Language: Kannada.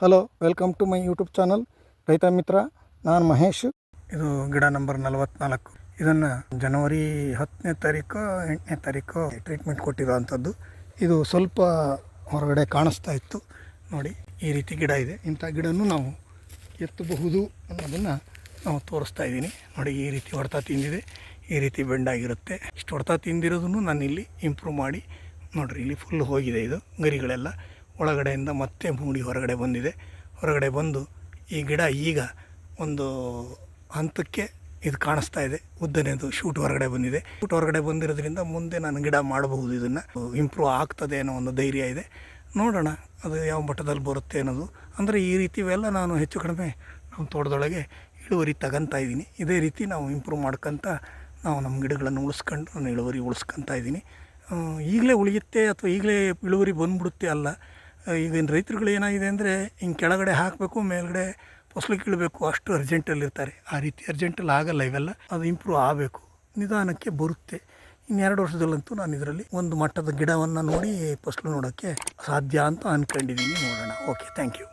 Hello, welcome to my YouTube channel Raitha Mitra. ನಾನು ಮಹೇಶ್. ಇದು ಗಿಡ ನಂಬರ್ 44. ಇದನ್ನು ಜನವರಿ 10ನೇ ತಾರೀಕು 8ನೇ ತಾರೀಕು ಟ್ರೀಟ್ಮೆಂಟ್ ಕೊಟ್ಟಿರೋ ಅಂಥದ್ದು. ಇದು ಸ್ವಲ್ಪ ಹೊರಗಡೆ ಕಾಣಿಸ್ತಾ ಇತ್ತು ನೋಡಿ. ಈ ರೀತಿ ಗಿಡ ಇದೆ. ಇಂಥ ಗಿಡನೂ ನಾವು ಎತ್ತಬಹುದು ಅನ್ನೋದನ್ನು ನಾವು ತೋರಿಸ್ತಾ ಇದ್ದೀನಿ ನೋಡಿ. ಈ ರೀತಿ ಹೊಡೆತ ತಿಂದಿದೆ, ಈ ರೀತಿ ಬೆಂಡಾಗಿರುತ್ತೆ. ಇಷ್ಟು ಹೊಡೆತ ತಿಂದಿರೋದನ್ನು ನಾನು ಇಲ್ಲಿ ಇಂಪ್ರೂವ್ ಮಾಡಿ ನೋಡಿರಿ. ಇಲ್ಲಿ ಫುಲ್ ಹೋಗಿದೆ ಇದು ಗರಿಗಳೆಲ್ಲ. ಒಳಗಡೆಯಿಂದ ಮತ್ತೆ ಮೂಡಿ ಹೊರಗಡೆ ಬಂದಿದೆ. ಹೊರಗಡೆ ಬಂದು ಈ ಗಿಡ ಈಗ ಒಂದು ಹಂತಕ್ಕೆ ಇದು ಕಾಣಿಸ್ತಾ ಇದೆ. ಉದ್ದನೇದು ಶೂಟ್ ಹೊರಗಡೆ ಬಂದಿದೆ. ಶೂಟ್ ಹೊರಗಡೆ ಬಂದಿರೋದ್ರಿಂದ ಮುಂದೆ ನಾನು ಗಿಡ ಮಾಡಬಹುದು. ಇದನ್ನು ಇಂಪ್ರೂವ್ ಆಗ್ತದೆ ಅನ್ನೋ ಒಂದು ಧೈರ್ಯ ಇದೆ. ನೋಡೋಣ ಅದು ಯಾವ ಮಟ್ಟದಲ್ಲಿ ಬರುತ್ತೆ ಅನ್ನೋದು. ಅಂದರೆ ಈ ರೀತಿವೆಲ್ಲ ನಾನು ಹೆಚ್ಚು ಕಡಿಮೆ ನಮ್ಮ ತೋಟದೊಳಗೆ ಇಳುವರಿ ತಗೊತಾ ಇದ್ದೀನಿ. ಇದೇ ರೀತಿ ನಾವು ಇಂಪ್ರೂವ್ ಮಾಡ್ಕೊತ ನಾವು ನಮ್ಮ ಗಿಡಗಳನ್ನು ಉಳಿಸ್ಕೊಂಡು ನಾನು ಇಳುವರಿ ಉಳಿಸ್ಕೊತಾ ಇದ್ದೀನಿ. ಈಗಲೇ ಉಳಿಯುತ್ತೆ ಅಥವಾ ಈಗಲೇ ಇಳುವರಿ ಬಂದ್ಬಿಡುತ್ತೆ ಅಲ್ಲ. ಈಗಿನ ರೈತರುಗಳು ಏನಾಗಿದೆ ಅಂದರೆ ಹಿಂಗೆ ಕೆಳಗಡೆ ಹಾಕಬೇಕು, ಮೇಲ್ಗಡೆ ಫಸಲು ಕೀಳಬೇಕು, ಅಷ್ಟು ಅರ್ಜೆಂಟಲ್ಲಿರ್ತಾರೆ. ಆ ರೀತಿ ಅರ್ಜೆಂಟಲ್ಲಿ ಆಗಲ್ಲ ಇವೆಲ್ಲ. ಅದು ಇಂಪ್ರೂವ್ ಆಗಬೇಕು, ನಿಧಾನಕ್ಕೆ ಬರುತ್ತೆ. ಇನ್ನು 2 ವರ್ಷದಲ್ಲಂತೂ ನಾನು ಇದರಲ್ಲಿ ಒಂದು ಮಟ್ಟದ ಗಿಡವನ್ನು ನೋಡಿ ಫಸಲು ನೋಡೋಕ್ಕೆ ಸಾಧ್ಯ ಅಂತ ಅಂದ್ಕೊಂಡಿದ್ದೀನಿ. ನೋಡೋಣ. Okay, thank you.